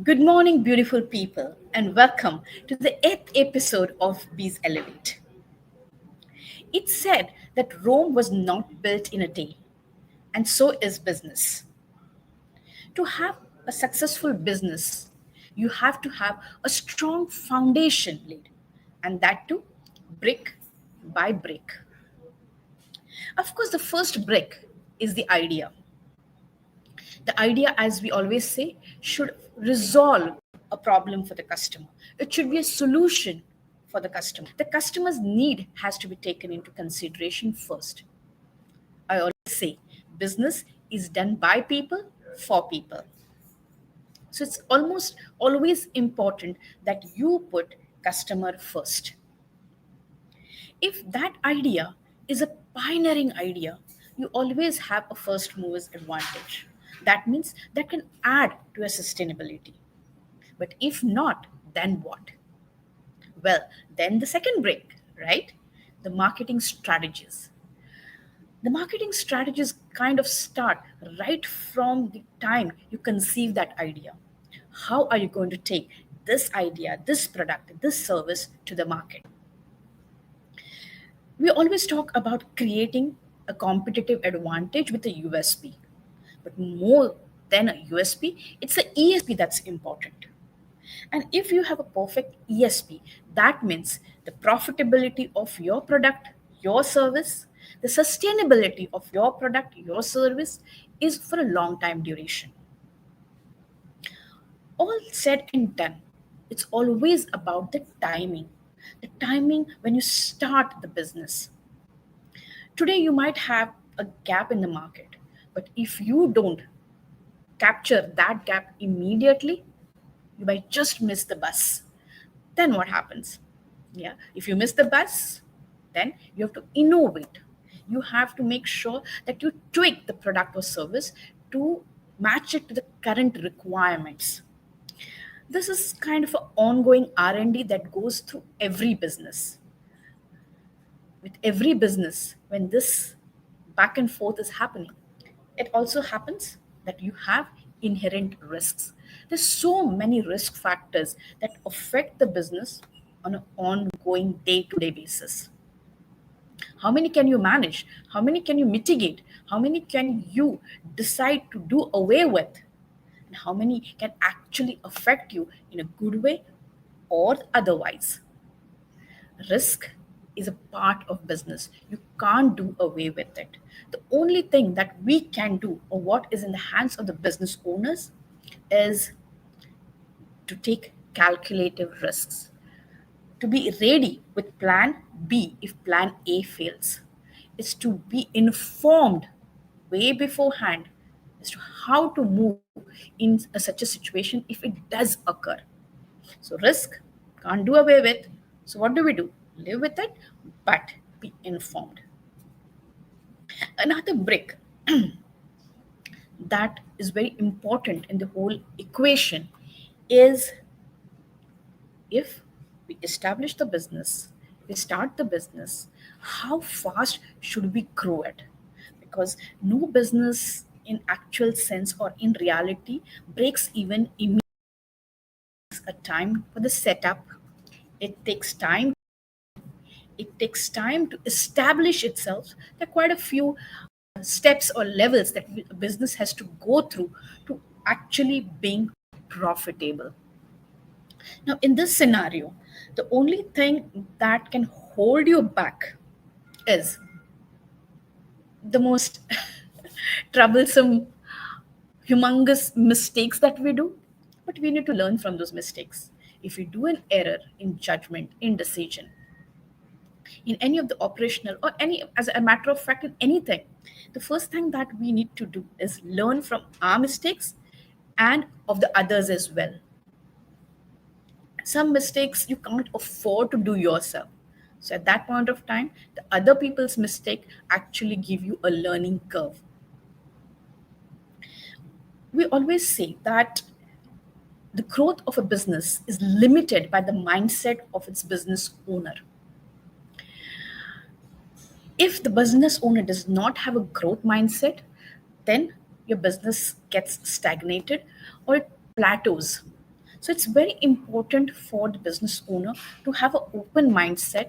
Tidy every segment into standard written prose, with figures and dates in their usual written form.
Good morning, beautiful people, and welcome to the 8th episode of Bizelevate. It's said that Rome was not built in a day, and so is business. To have a successful business, you have to have a strong foundation laid, and that too, brick by brick. Of course, the first brick is the idea. The idea, as we always say, should resolve a problem for the customer. It should be a solution for the customer. The customer's need has to be taken into consideration first. I always say business is done by people for people. So it's almost always important that you put customer first. If that idea is a pioneering idea, you always have a first mover's advantage. That means that can add to your sustainability. But if not, then what? Well, then the second break, right? The marketing strategies. The marketing strategies kind of start right from the time you conceive that idea. How are you going to take this idea, this product, this service to the market? We always talk about creating a competitive advantage with a USP. But more than a USP, it's the ESP that's important. And if you have a perfect ESP, that means the profitability of your product, your service, the sustainability of your product, your service is for a long time duration. All said and done, it's always about the timing. The timing when you start the business. Today, you might have a gap in the market, but if you don't capture that gap immediately, you might just miss the bus. Then what happens? Yeah, if you miss the bus, then you have to innovate. You have to make sure that you tweak the product or service to match it to the current requirements. This is kind of an ongoing R&D that goes through every business. With every business, when this back and forth is happening, it also happens that you have inherent risks. There's so many risk factors that affect the business on an ongoing day-to-day basis. How many can you manage? How many can you mitigate? How many can you decide to do away with? And how many can actually affect you in a good way or otherwise? Risk is a part of business. You can't do away with it. The only thing that we can do, or what is in the hands of the business owners, is to take calculative risks, to be ready with plan B if plan A fails. Is to be informed way beforehand as to how to move in such a situation if it does occur. So risk can't do away with. So what do? Live with it, but be informed. Another brick that is very important in the whole equation is if we establish the business, we start the business, how fast should we grow it? Because no business in actual sense or in reality breaks even immediately. A time for the setup. It takes time. It takes time to establish itself. There are quite a few steps or levels that a business has to go through to actually being profitable. Now, in this scenario, the only thing that can hold you back is the most troublesome, humongous mistakes that we do. But we need to learn from those mistakes. If we do an error in judgment, in decision, in any of the operational or any, as a matter of fact, in anything, the first thing that we need to do is learn from our mistakes and of the others as well. Some mistakes you can't afford to do yourself. So at that point of time, the other people's mistake actually give you a learning curve. We always say that the growth of a business is limited by the mindset of its business owner. If the business owner does not have a growth mindset, then your business gets stagnated or it plateaus. So it's very important for the business owner to have an open mindset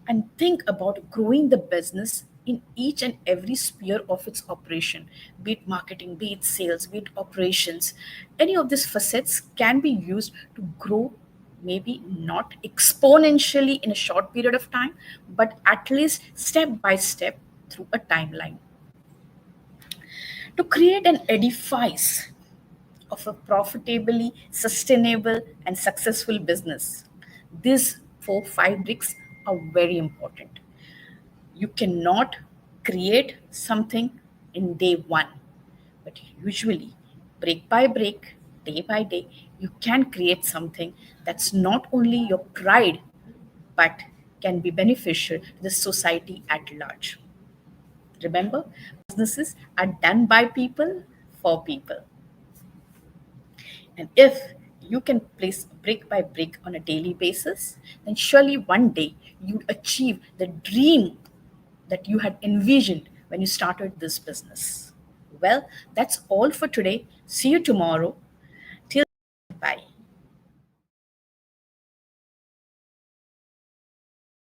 and think about growing the business in each and every sphere of its operation, be it marketing, be it sales, be it operations. Any of these facets can be used to grow, maybe not exponentially in a short period of time, but at least step by step through a timeline. To create an edifice of a profitably sustainable and successful business, these 4 5 bricks are very important. You cannot create something in day one, but usually break by break, day by day, you can create something that's not only your pride but can be beneficial to the society at large. Remember, businesses are done by people for people. And if you can place brick by brick on a daily basis, then surely one day you achieve the dream that you had envisioned when you started this business. Well, that's all for today. See you tomorrow. Till bye.